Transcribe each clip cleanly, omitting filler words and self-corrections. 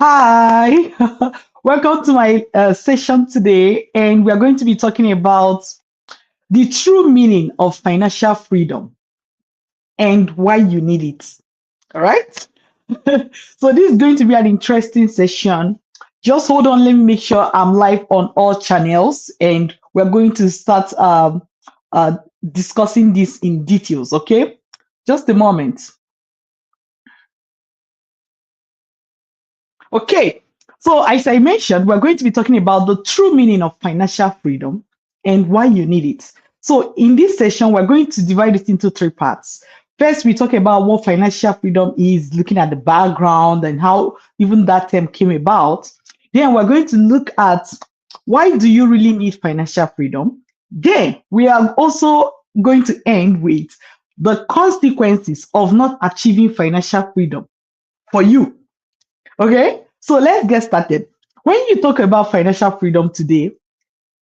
Hi, welcome to my session today, and we are going to be talking about the true meaning of financial freedom and why you need it. All right. So this is going to be an interesting session. Just hold on. Let me make sure I'm live on all channels, and we're going to start uh, discussing this in details. Okay, just a moment. Okay, so as I mentioned, we're going to be talking about the true meaning of financial freedom and why you need it. So, in this session, we're going to divide it into three parts. First, we talk about what financial freedom is, looking at the background and how even that term came about. Then, we're going to look at why do you really need financial freedom. Then, we are also going to end with the consequences of not achieving financial freedom for you. Okay, so let's get started. When you talk about financial freedom today,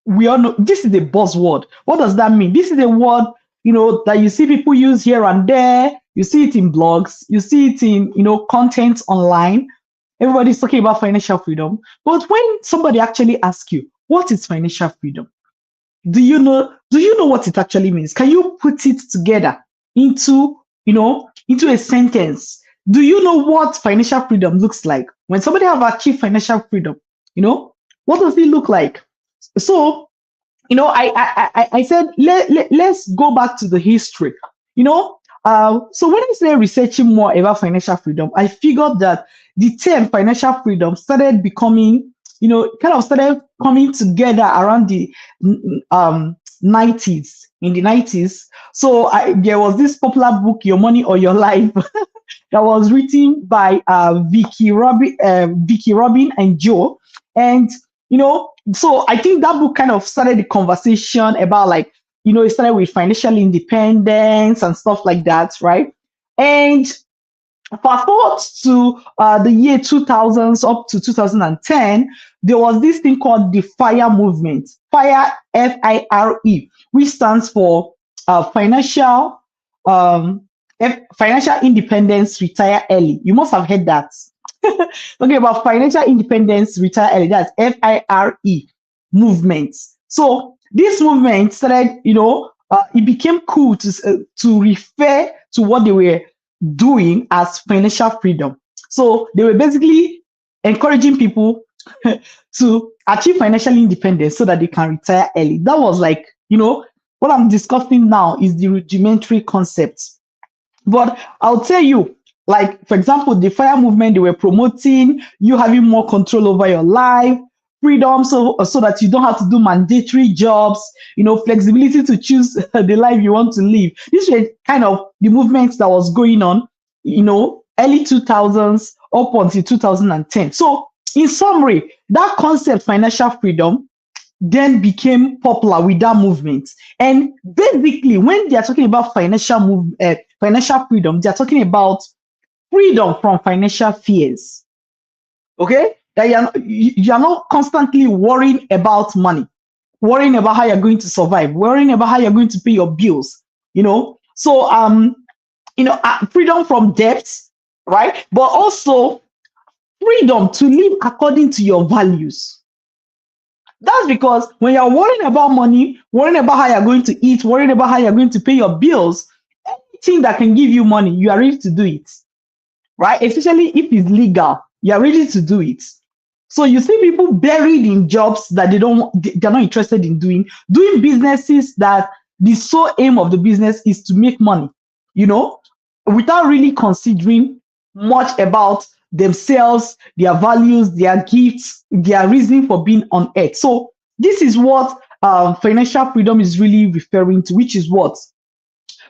we all know this is a buzzword. What does that mean? This is a word, that you see people use here and there. You see it in blogs, you see it in, content online. Everybody's talking about financial freedom. But when somebody actually asks you, what is financial freedom? Do you know what it actually means? Can you put it together into a sentence? Do you know what financial freedom looks like? When somebody have achieved financial freedom, what does it look like? So, I said let's go back to the history. So when I started researching more about financial freedom, I figured that the term financial freedom started becoming, kind of started coming together around the 90s. In the 90s, so there was this popular book, Your Money or Your Life, that was written by Vicky Robin and Joe. And so I think that book kind of started the conversation about, like, it started with financial independence and stuff like that, right? And fast forward to the year 2000s up to 2010, there was this thing called the FIRE movement. FIRE, FIRE, which stands for financial um, financial independence, retire early. You must have heard that. Talking about financial independence, retire early. That's FIRE movement. So this movement started, it became cool to refer to what they were doing as financial freedom. So they were basically encouraging people to achieve financial independence so that they can retire early. That was like, what I'm discussing now is the rudimentary concept. But I'll tell you, like, for example, the FIRE movement, they were promoting you having more control over your life, freedom, so that you don't have to do mandatory jobs, flexibility to choose the life you want to live. These were kind of the movements that was going on, early 2000s up until 2010. So, in summary, that concept, financial freedom, then became popular with that movement. And basically, when they are talking about financial freedom, they are talking about freedom from financial fears. Okay, that you are not constantly worrying about money, worrying about how you're going to survive, worrying about how you're going to pay your bills. So freedom from debt, right? But also freedom to live according to your values. That's because when you're worrying about money, worrying about how you're going to eat, worrying about how you're going to pay your bills, anything that can give you money, you are ready to do it, right? Especially if it's legal, you are ready to do it. So you see people buried in jobs that they're not interested in doing businesses that the sole aim of the business is to make money, without really considering much about themselves, their values, their gifts, their reason for being on earth. So this is what financial freedom is really referring to, which is what?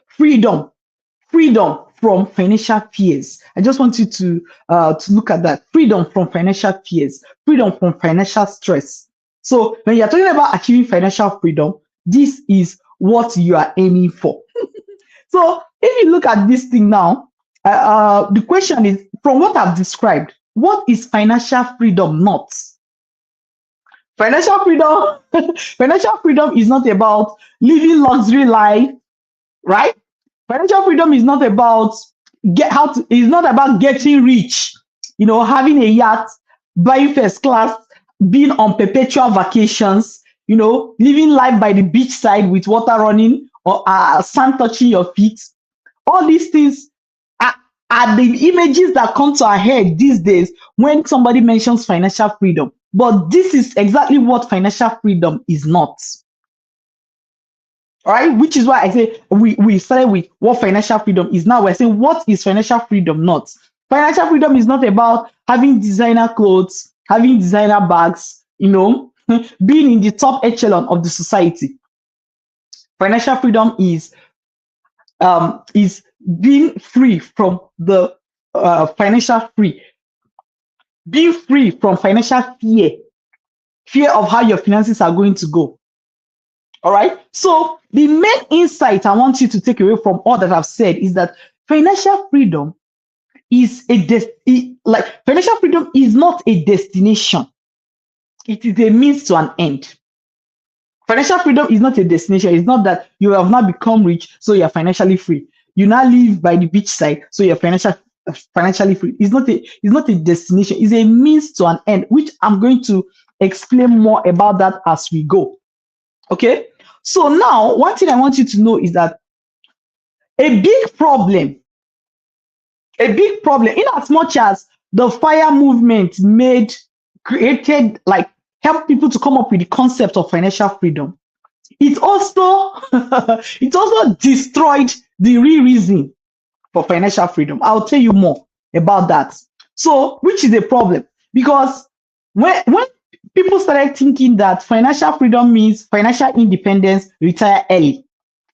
Freedom. Freedom from financial fears. I just want you to look at that. Freedom from financial fears, freedom from financial stress. So when you're talking about achieving financial freedom, this is what you are aiming for. So if you look at this thing now, the question is, from what I've described, what is financial freedom not? Financial freedom, financial freedom is not about living luxury life, right? Financial freedom is not about is not about getting rich, having a yacht, buying first class, being on perpetual vacations, living life by the beach side with water running or sand touching your feet. All these things are, are the images that come to our head these days when somebody mentions financial freedom. But this is exactly what financial freedom is not. All right, which is why I say we started with what financial freedom is. Now we're saying what is financial freedom not. Financial freedom is not about having designer clothes, having designer bags, being in the top echelon of the society. Financial freedom is being free from the financial free, being free from financial fear of how your finances are going to go. All right. So the main insight I want you to take away from all that I've said is that financial freedom is like financial freedom is not a destination. It is a means to an end. Financial freedom is not a destination. It's not that you have now become rich, so you're financially free. You now live by the beach side, so you're financially free. It's not a destination. It's a means to an end, which I'm going to explain more about that as we go. Okay. So now, one thing I want you to know is that a big problem, in as much as the fire movement created, like, help people to come up with the concept of financial freedom, it also it also destroyed the real reason for financial freedom. I'll tell you more about that. So, which is a problem, because when people started thinking that financial freedom means financial independence, retire early,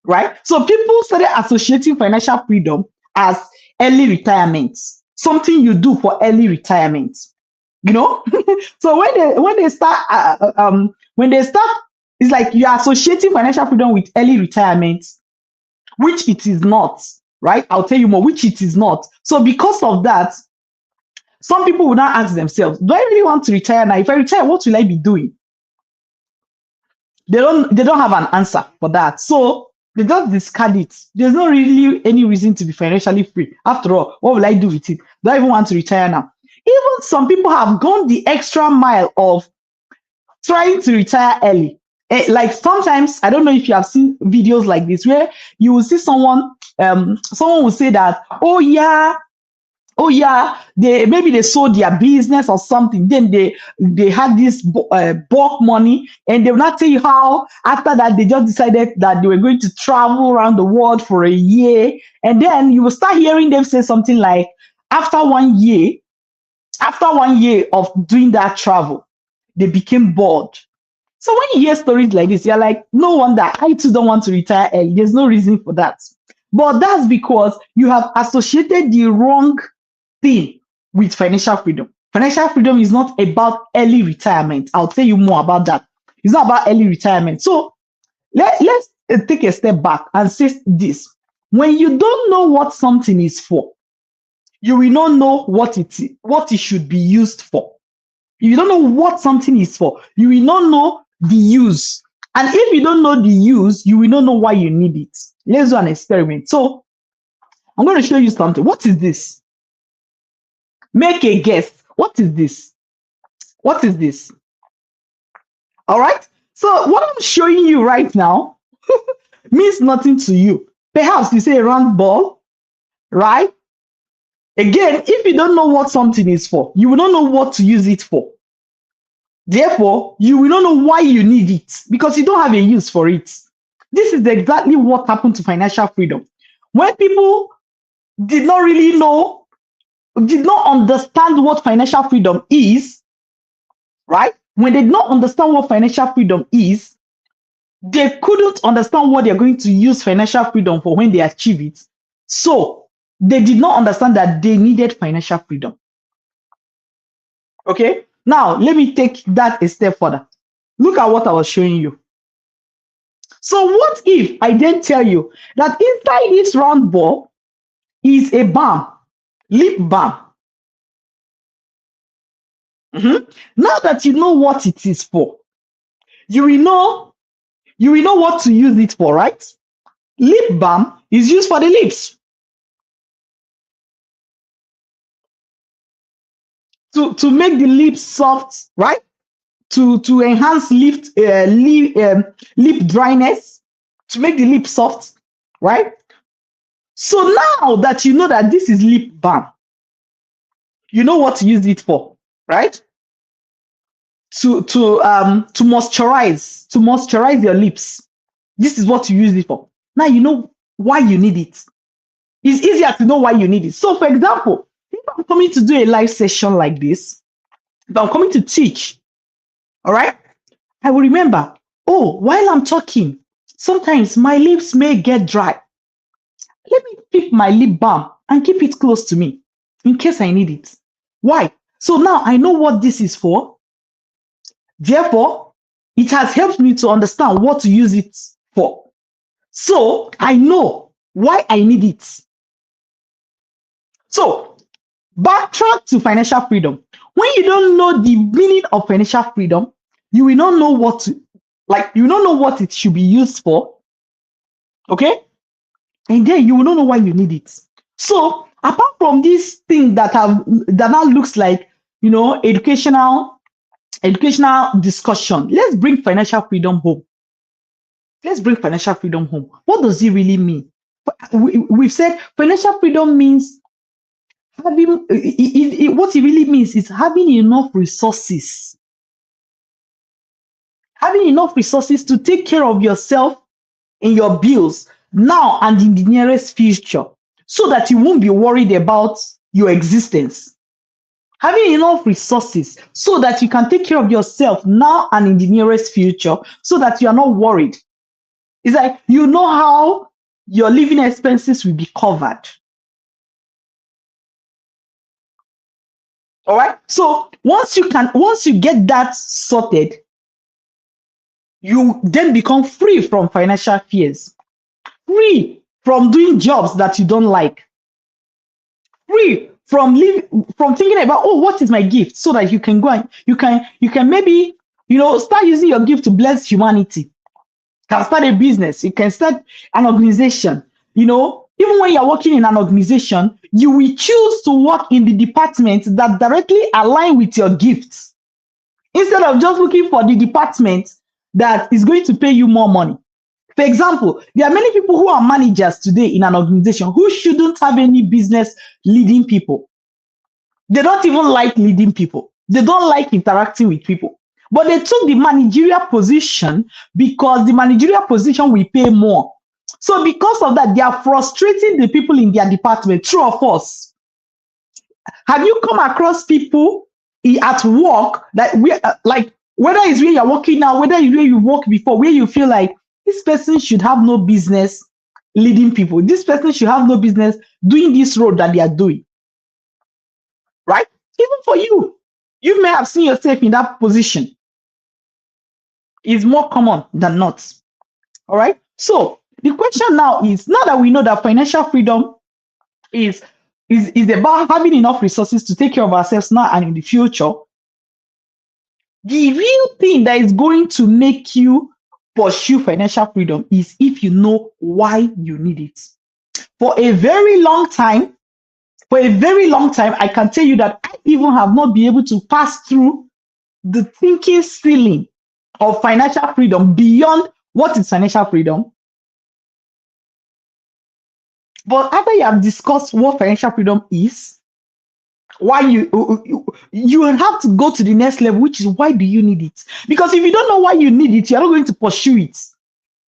right? So people started associating financial freedom as early retirement, something you do for early retirement. You know, so when they start, it's like you're associating financial freedom with early retirement, which it is not, right? I'll tell you more, which it is not. So because of that, some people will now ask themselves, do I really want to retire now? If I retire, what will I be doing? They don't have an answer for that. So they just discard it. There's not really any reason to be financially free. After all, what will I do with it? Do I even want to retire now? Even some people have gone the extra mile of trying to retire early. Like sometimes, I don't know if you have seen videos like this where you will see someone will say that, oh yeah, they sold their business or something, then they had this bulk money, and they will not tell you how after that they just decided that they were going to travel around the world for a year. And then you will start hearing them say something like, after 1 year of doing that travel, they became bored. So when you hear stories like this, you're like, no wonder I too don't want to retire early. There's no reason for that. But that's because you have associated the wrong thing with financial freedom. Financial freedom is not about early retirement. I'll tell you more about that. It's not about early retirement. So let's take a step back and say this. When you don't know what something is for, you will not know what it should be used for. If you don't know what something is for, you will not know the use. And if you don't know the use, you will not know why you need it. Let's do an experiment. So I'm going to show you something. What is this? Make a guess. What is this? What is this? All right. So what I'm showing you right now means nothing to you. Perhaps you say a round ball, right? Again, if you don't know what something is for, you will not know what to use it for. Therefore, you will not know why you need it because you don't have a use for it. This is exactly what happened to financial freedom. When people did not really know, did not understand what financial freedom is, right? When they did not understand what financial freedom is, they couldn't understand what they're going to use financial freedom for when they achieve it. So they did not understand that they needed financial freedom. Okay, now let me take that a step further. Look at what I was showing you. So what if I then tell you that inside this round ball is a balm, lip balm? Now that you know what it is for, you will know what to use it for, right? Lip balm is used for the lips. to make the lips soft, right? To enhance lip dryness, to make the lip soft, right? So now that you know that this is lip balm, you know what to use it for, right? To moisturize your lips. This is what you use it for. Now you know why you need it. It's easier to know why you need it. So, for example, if I'm coming to do a live session like this, if I'm coming to teach, all right, I will remember, oh, while I'm talking, sometimes my lips may get dry. Let me pick my lip balm and keep it close to me in case I need it. Why? So now I know what this is for. Therefore, it has helped me to understand what to use it for. So I know why I need it. So backtrack to financial freedom. When you don't know the meaning of financial freedom, you will not know what to, like, you don't know what it should be used for. Okay? And then you will not know why you need it. So apart from this thing that now looks like, educational discussion, let's bring financial freedom home. Let's bring financial freedom home. What does it really mean? We've said financial freedom means having what it really means is having enough resources, to take care of yourself and your bills now and in the nearest future, so that you won't be worried about your existence. Having enough resources so that you can take care of yourself now and in the nearest future, so that you are not worried. It's like you know how your living expenses will be covered. All right. So once you get that sorted, you then become free from financial fears, free from doing jobs that you don't like, free from thinking about, oh, what is my gift, so that you can go and you can maybe start using your gift to bless humanity. You can start a business, you can start an organization. Even when you're working in an organization, you will choose to work in the department that directly align with your gifts, instead of just looking for the department that is going to pay you more money. For example, there are many people who are managers today in an organization who shouldn't have any business leading people. They don't even like leading people. They don't like interacting with people. But they took the managerial position because the managerial position will pay more. So because of that, they are frustrating the people in their department. True or false? Have you come across people at work that like, whether it's where you're working now, whether it's where you worked before, where you feel like this person should have no business leading people, this person should have no business doing this role that they are doing, right? Even for you, you may have seen yourself in that position. It's more common than not. All right. So the question now is, now that we know that financial freedom is about having enough resources to take care of ourselves now and in the future, the real thing that is going to make you pursue financial freedom is if you know why you need it. For a very long time, I can tell you that I even have not been able to pass through the thinking ceiling of financial freedom beyond what is financial freedom. But after you have discussed what financial freedom is, why you have to go to the next level, which is, why do you need it? Because if you don't know why you need it, you're not going to pursue it.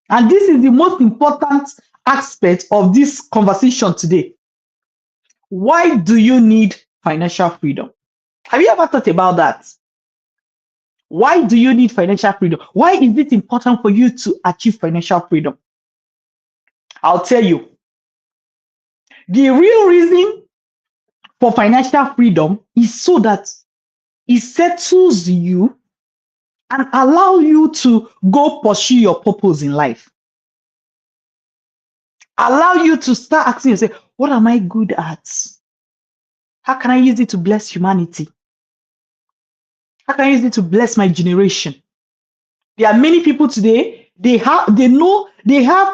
And this is the most important aspect of this conversation today. Why do you need financial freedom? Have you ever thought about that? Why do you need financial freedom? Why is it important for you to achieve financial freedom? I'll tell you. The real reason for financial freedom is so that it settles you and allow you to go pursue your purpose in life. Allow you to start asking yourself, what am I good at? How can I use it to bless humanity? How can I use it to bless my generation? There are many people today, they have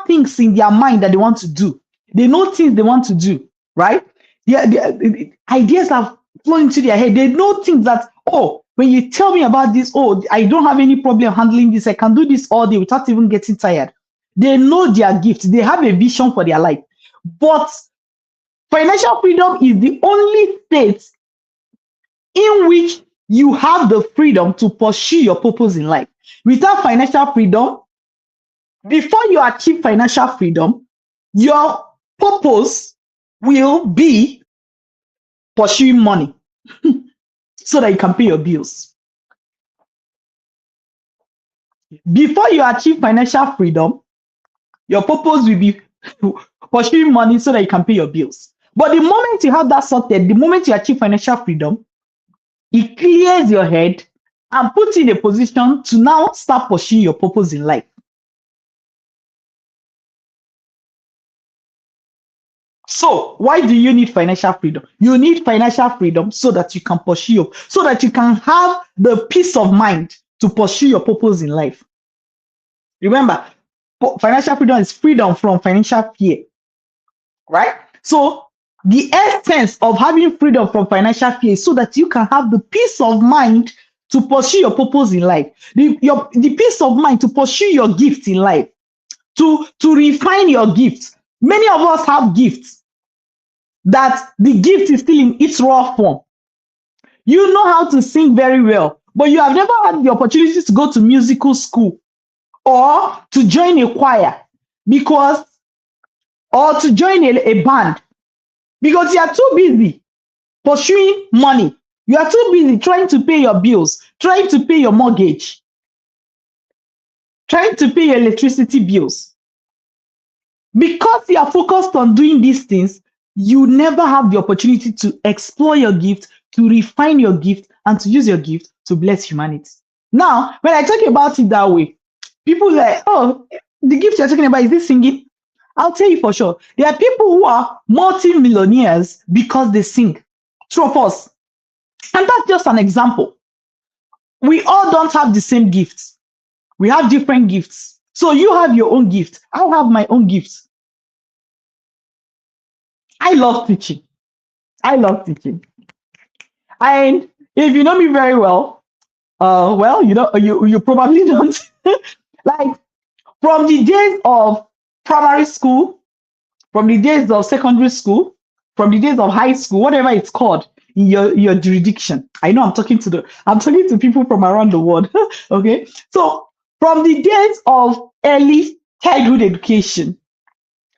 things in their mind that they want to do. They know things they want to do, right? The ideas are flow into their head. They know things that, oh, when you tell me about this, oh, I don't have any problem handling this. I can do this all day without even getting tired. They know their gift. They have a vision for their life. But financial freedom is the only state in which you have the freedom to pursue your purpose in life. Without financial freedom, before you achieve financial freedom, your purpose will be pursuing money so that you can pay your bills. Before you achieve financial freedom, your purpose will be pursuing money so that you can pay your bills. But the moment you have that sorted, the moment you achieve financial freedom, it clears your head and puts you in a position to now start pursuing your purpose in life. So why do you need financial freedom? You need financial freedom so that you can pursue, so that you can have the peace of mind to pursue your purpose in life. Remember, financial freedom is freedom from financial fear, right? So the essence of having freedom from financial fear is so that you can have the peace of mind to pursue your purpose in life, the peace of mind to pursue your gift in life, to refine your gifts. Many of us have gifts that the gift is still in its raw form. You know how to sing very well, but you have never had the opportunity to go to musical school or to join a choir because, or to join a band because you are too busy pursuing money. You are too busy trying to pay your bills, trying to pay your mortgage, trying to pay your electricity bills. Because you are focused on doing these things, you never have the opportunity to explore your gift, to refine your gift, and to use your gift to bless humanity. Now, when I talk about it that way, people are like, oh, the gift you're talking about, is this singing? I'll tell you for sure. There are people who are multi-millionaires because they sing. True of us. And that's just an example. We all don't have the same gifts. We have different gifts. So you have your own gift. I have my own gifts. I love teaching. I love teaching. And if you know me very well, well, you know, you probably don't. Like from the days of primary school, from the days of secondary school, from the days of high school, whatever it's called in your jurisdiction. I know I'm talking to people from around the world. Okay. So from the days of early childhood education,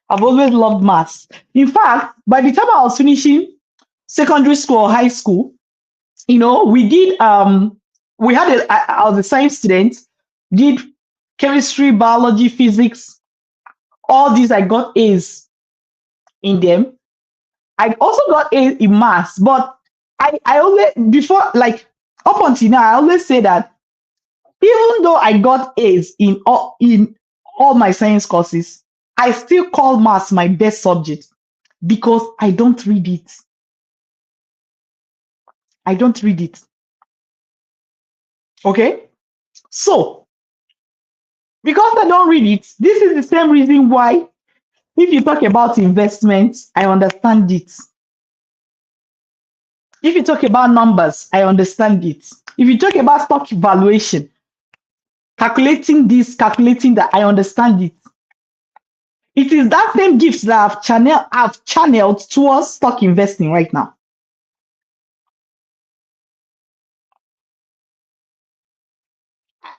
I've always loved maths. In fact, by the time I was finishing secondary school or high school, you know, I was a science student, did chemistry, biology, physics, all these I got A's in them. I also got A's in maths, but I always, before, like up until now, I always say that even though I got A's in all my science courses, I still call maths my best subject because I don't read it. I don't read it. Okay? So, because I don't read it, this is the same reason why if you talk about investments, I understand it. If you talk about numbers, I understand it. If you talk about stock valuation, calculating this, calculating that, I understand it. It is that same gifts that I've channeled towards stock investing right now.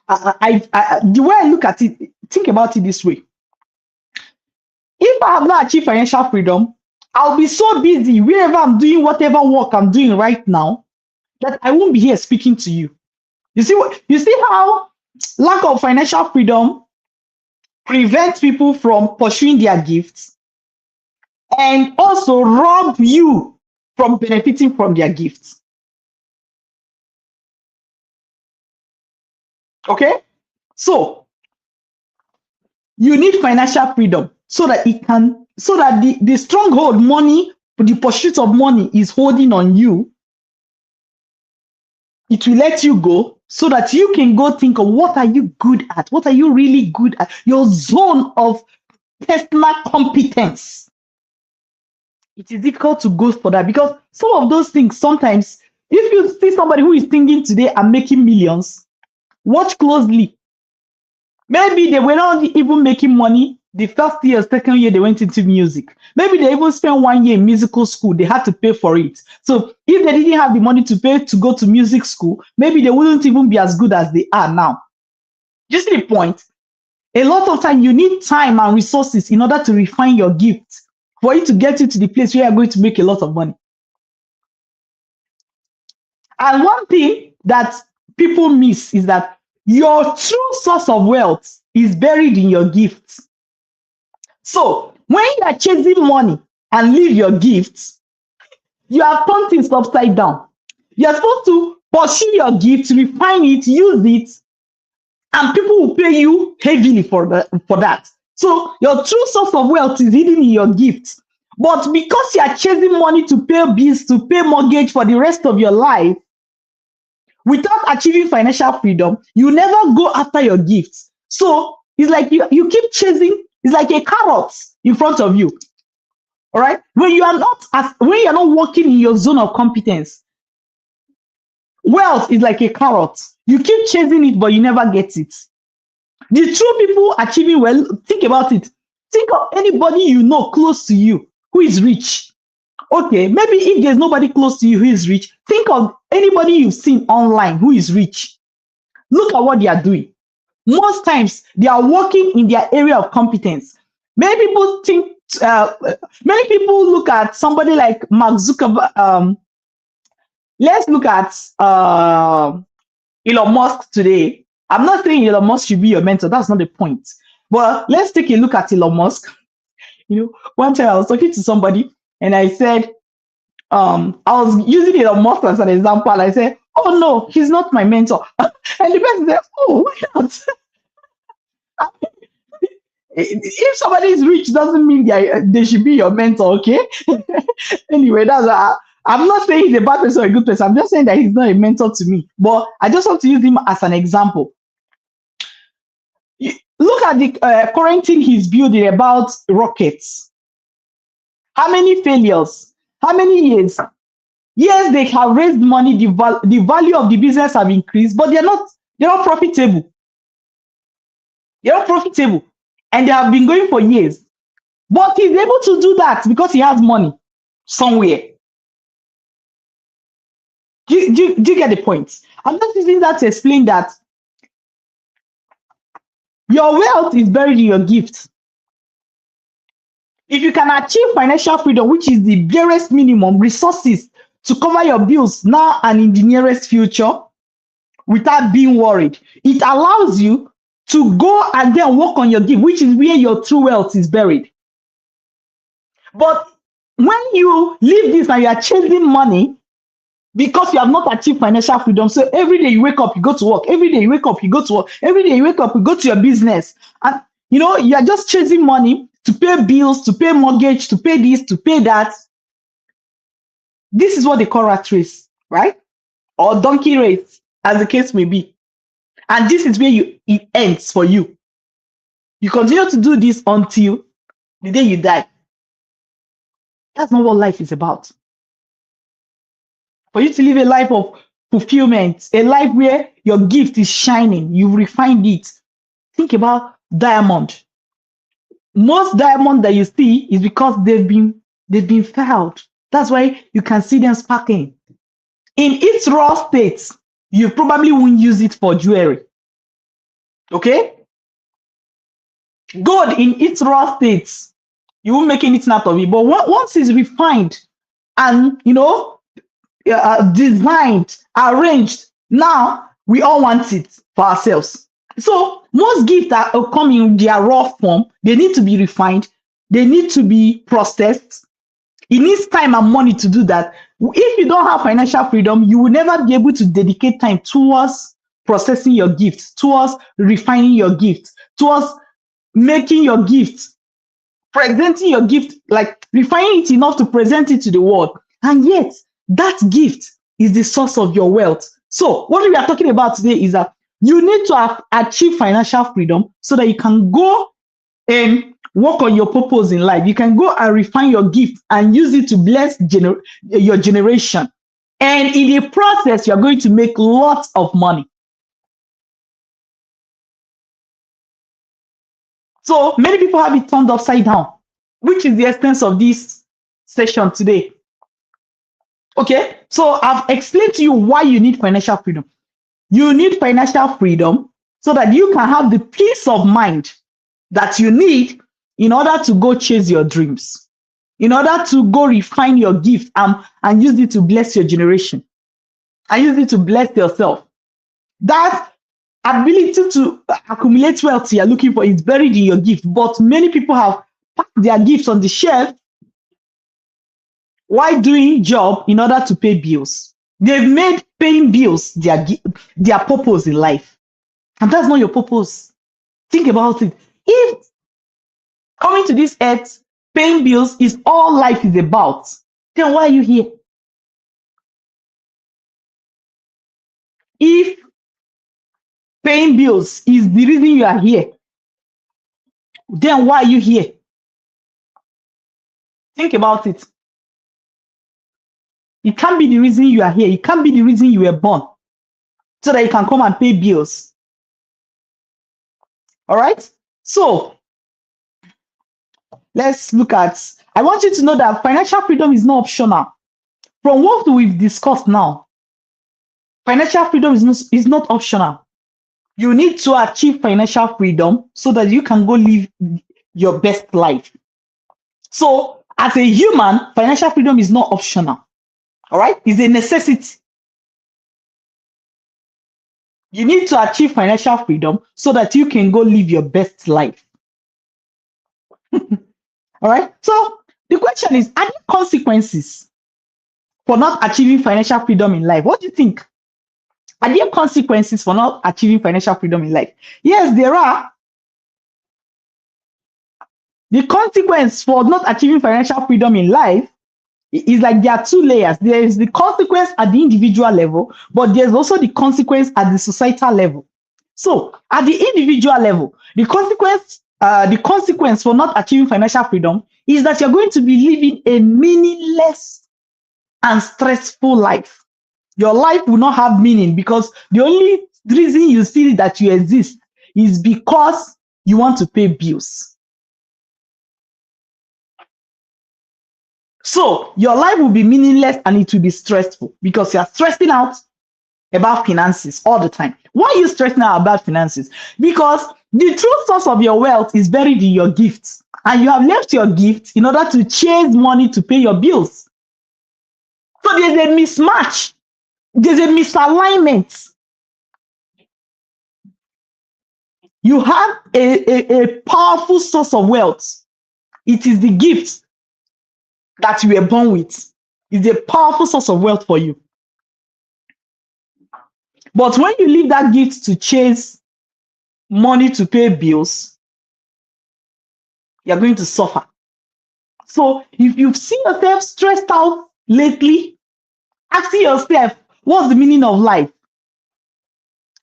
The way I look at it, think about it this way. If I have not achieved financial freedom, I'll be so busy wherever I'm doing whatever work I'm doing right now that I won't be here speaking to you. You see how lack of financial freedom prevents people from pursuing their gifts and also rob you from benefiting from their gifts. Okay? So you need financial freedom so that the stronghold money, the pursuit of money is holding on you. It will let you go so that you can go think of what are you good at? What are you really good at? Your zone of personal competence. It is difficult to go for that because some of those things sometimes, if you see somebody who is singing today and making millions, watch closely. Maybe they were not even making money the first year, second year they went into music. Maybe they even spent 1 year in musical school. They had to pay for it. So if they didn't have the money to pay to go to music school, maybe they wouldn't even be as good as they are now. You see the point? A lot of time you need time and resources in order to refine your gift for you to get you to the place where you're going to make a lot of money. And one thing that people miss is that your true source of wealth is buried in your gifts. So when you are chasing money and leave your gifts, you have turned things upside down. You're supposed to pursue your gifts, refine it, use it, and people will pay you heavily for that. So your true source of wealth is hidden in your gifts. But because you are chasing money to pay bills, to pay mortgage for the rest of your life, without achieving financial freedom, you never go after your gifts. So it's like you keep chasing, it's like a carrot in front of you. All right. When you are not working in your zone of competence, wealth is like a carrot. You keep chasing it, but you never get it. The true people achieving well, think about it. Think of anybody you know close to you who is rich. Okay, maybe if there's nobody close to you who is rich, think of anybody you've seen online who is rich. Look at what they are doing. Most times they are working in their area of competence. Many people look at somebody like Mark Zuckerberg. Let's look at Elon Musk today. I'm not saying Elon Musk should be your mentor. That's not the point. But let's take a look at Elon Musk. One time I was talking to somebody and I said, I was using Elon Musk as an example. I said, oh no, he's not my mentor. And the person said, oh, why not? If somebody is rich doesn't mean they should be your mentor, okay? Anyway, I'm not saying he's a bad person or a good person. I'm just saying that he's not a mentor to me. But I just want to use him as an example. Look at the current thing he's building about rockets. How many failures? How many years? Yes, they have raised money. The value of the business have increased, but they're not profitable. They're not profitable. And they have been going for years. But he's able to do that because he has money somewhere. Do you get the point? I'm just using that to explain that your wealth is buried in your gift. If you can achieve financial freedom, which is the barest minimum resources to cover your bills now and in the nearest future without being worried, it allows you to go and then work on your gift, which is where your true wealth is buried. But when you leave this and you are chasing money because you have not achieved financial freedom, so every day you wake up, you go to work. Every day you wake up, you go to work. Every day you wake up, you go to your business. And you are just chasing money to pay bills, to pay mortgage, to pay this, to pay that. This is what they call rat race, right? Or donkey race, as the case may be. And this is where it ends for you. You continue to do this until the day you die. That's not what life is about. For you to live a life of fulfillment, a life where your gift is shining, you've refined it. Think about diamond. Most diamond that you see is because they've been filed. That's why you can see them sparkling. In its raw state, you probably won't use it for jewelry. Okay? Gold in its raw state, you won't make anything out of it. But once it's refined and designed, arranged, now we all want it for ourselves. So most gifts that come in their raw form, they need to be refined, they need to be processed. It needs time and money to do that. If you don't have financial freedom, you will never be able to dedicate time towards processing your gifts, towards refining your gifts, towards making your gift, presenting your gift, like refining it enough to present it to the world. And yet, that gift is the source of your wealth. So what we are talking about today is that you need to achieve financial freedom so that you can go and work on your purpose in life. You can go and refine your gift and use it to bless your generation. And in the process, you're going to make lots of money. So many people have it turned upside down, which is the essence of this session today. Okay, so I've explained to you why you need financial freedom. You need financial freedom so that you can have the peace of mind that you need in order to go chase your dreams, in order to go refine your gift and use it to bless your generation and use it to bless yourself. That ability to accumulate wealth you're looking for is buried in your gift, but many people have packed their gifts on the shelf while doing job in order to pay bills. They've made paying bills their purpose in life, and that's not your purpose. Think about it. If coming to this earth, paying bills is all life is about, then why are you here? If paying bills is the reason you are here, then why are you here? Think about it. It can't be the reason you are here. It can't be the reason you were born, so that you can come and pay bills. All right? So let's look at, I want you to know that financial freedom is not optional. From what we've discussed now, financial freedom is not optional. You need to achieve financial freedom so that you can go live your best life. So as a human, financial freedom is not optional. All right? It's a necessity. You need to achieve financial freedom so that you can go live your best life. All right? So the question is, are there consequences for not achieving financial freedom in life? What do you think? Are there consequences for not achieving financial freedom in life? Yes, there are. The consequence for not achieving financial freedom in life is like there are two layers. There is the consequence at the individual level, but there's also the consequence at the societal level. So at the individual level, the consequence for not achieving financial freedom is that you're going to be living a meaningless and stressful life. Your life will not have meaning because the only reason you see that you exist is because you want to pay bills. So your life will be meaningless and it will be stressful because you are stressing out about finances all the time. Why are you stressing out about finances? Because the true source of your wealth is buried in your gifts, and you have left your gift in order to chase money to pay your bills. So there's a mismatch. There's a misalignment. You have a powerful source of wealth. It is the gift that you were born with. It's a powerful source of wealth for you. But when you leave that gift to chase money to pay bills, you're going to suffer. So if you've seen yourself stressed out lately, ask yourself, what's the meaning of life?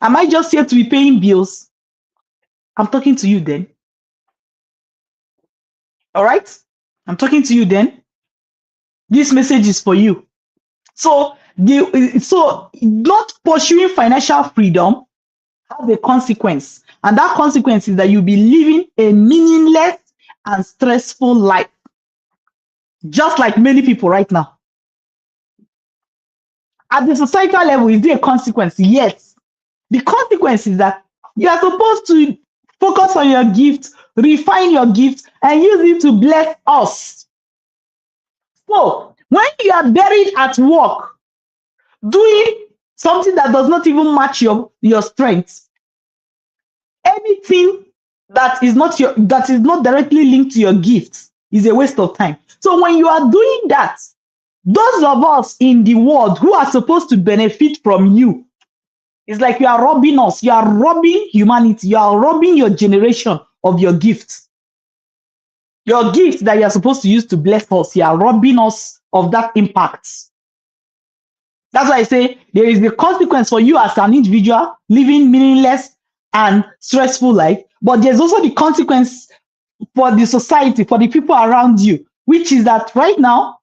Am I just here to be paying bills? I'm talking to you then. All right? I'm talking to you then. This message is for you. So not pursuing financial freedom has a consequence. And that consequence is that you'll be living a meaningless and stressful life. Just like many people right now. At the societal level, is there a consequence? Yes. The consequence is that you are supposed to focus on your gift, refine your gift, and use it to bless us. So when you are buried at work, doing something that does not even match your strengths, anything that is not directly linked to your gift is a waste of time. So when you are doing that, those of us in the world who are supposed to benefit from you, it's like you are robbing us. You are robbing humanity. You are robbing your generation of your gift. Your gift that you are supposed to use to bless us, you are robbing us of that impact. That's why I say there is the consequence for you as an individual living meaningless and stressful life, but there's also the consequence for the society, for the people around you, which is that right now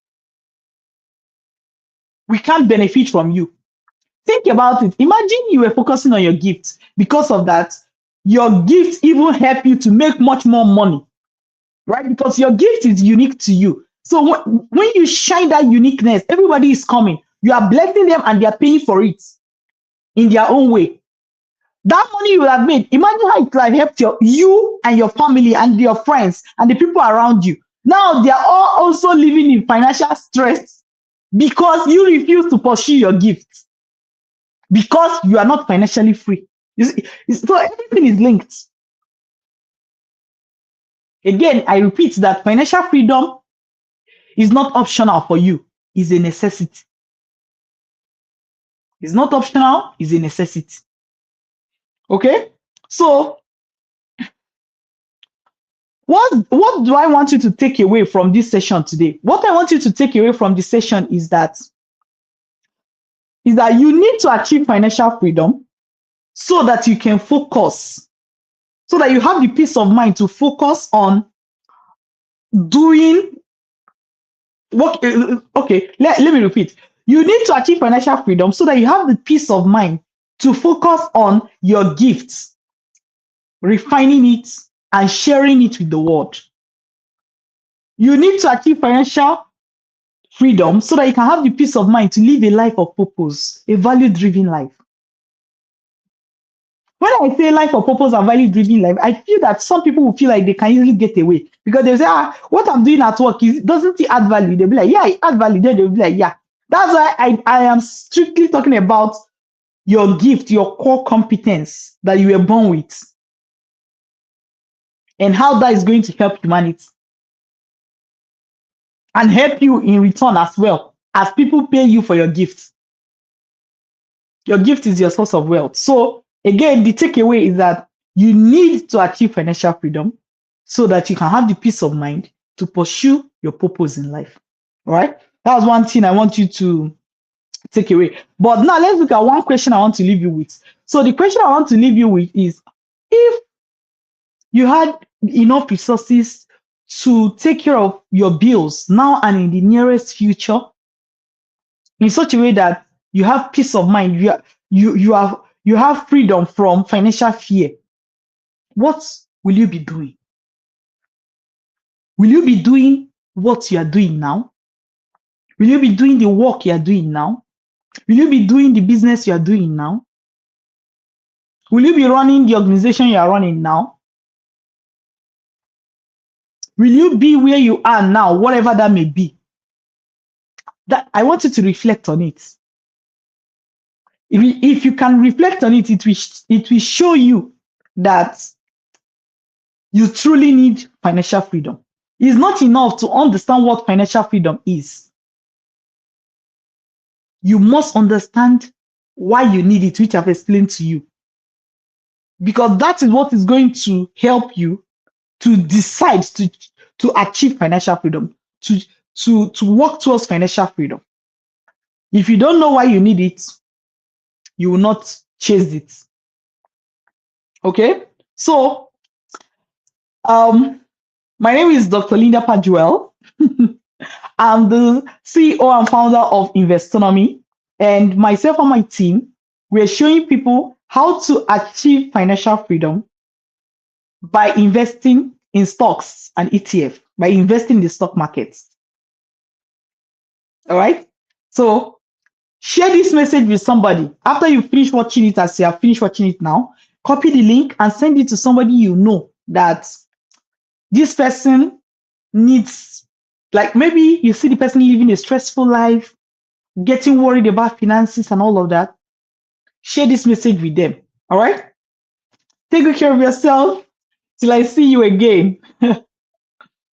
we can't benefit from you. Think about it. Imagine you were focusing on your gifts. Because of that, your gifts even help you to make much more money, right? Because your gift is unique to you. So when you shine that uniqueness, everybody is coming. You are blessing them and they are paying for it in their own way. That money you would have made, imagine how it could have helped you and your family and your friends and the people around you. Now they are all also living in financial stress because you refuse to pursue your gifts because you are not financially free. So everything is linked. Again, I repeat that financial freedom is not optional for you, it's a necessity. It's not optional, it's a necessity. Okay? So what do I want you to take away from this session today? What I want you to take away from this session is that you need to achieve financial freedom so that you can focus, so that you have the peace of mind to focus on doing what. Okay, let me repeat. You need to achieve financial freedom so that you have the peace of mind to focus on your gifts, refining it and sharing it with the world. You need to achieve financial freedom so that you can have the peace of mind to live a life of purpose, a value-driven life. When I say life of purpose and value-driven life, I feel that some people will feel like they can easily get away because they say, what I'm doing at work doesn't it add value? They'll be like, yeah, it adds value. Then they'll be like, yeah. That's why I am strictly talking about your gift, your core competence that you were born with, and how that is going to help humanity and help you in return as well as people pay you for your gift. Your gift is your source of wealth. So again, the takeaway is that you need to achieve financial freedom so that you can have the peace of mind to pursue your purpose in life. All right. That's one thing I want you to take away. But now let's look at one question I want to leave you with. So the question I want to leave you with is, if you had enough resources to take care of your bills now and in the nearest future in such a way that you have peace of mind, you have freedom from financial fear, what will you be doing? Will you be doing what you are doing now? Will you be doing the work you are doing now? Will you be doing the business you are doing now? Will you be running the organization you are running now? Will you be where you are now, whatever that may be? That I want you to reflect on it. If you can reflect on it, it will show you that you truly need financial freedom. It's not enough to understand what financial freedom is. You must understand why you need it, which I've explained to you. Because that is what is going to help you to decide to achieve financial freedom, to work towards financial freedom. If you don't know why you need it, you will not chase it. Okay? So, my name is Dr. Linda Pajoel. I'm the CEO and founder of Investonomy, and myself and my team, we're showing people how to achieve financial freedom by investing in stocks and ETF, by investing in the stock markets. All right? So share this message with somebody. After you finish watching it, as you have finished watching it now, copy the link and send it to somebody you know that this person needs. Like maybe you see the person living a stressful life, getting worried about finances and all of that. Share this message with them. All right? Take good care of yourself till I see you again.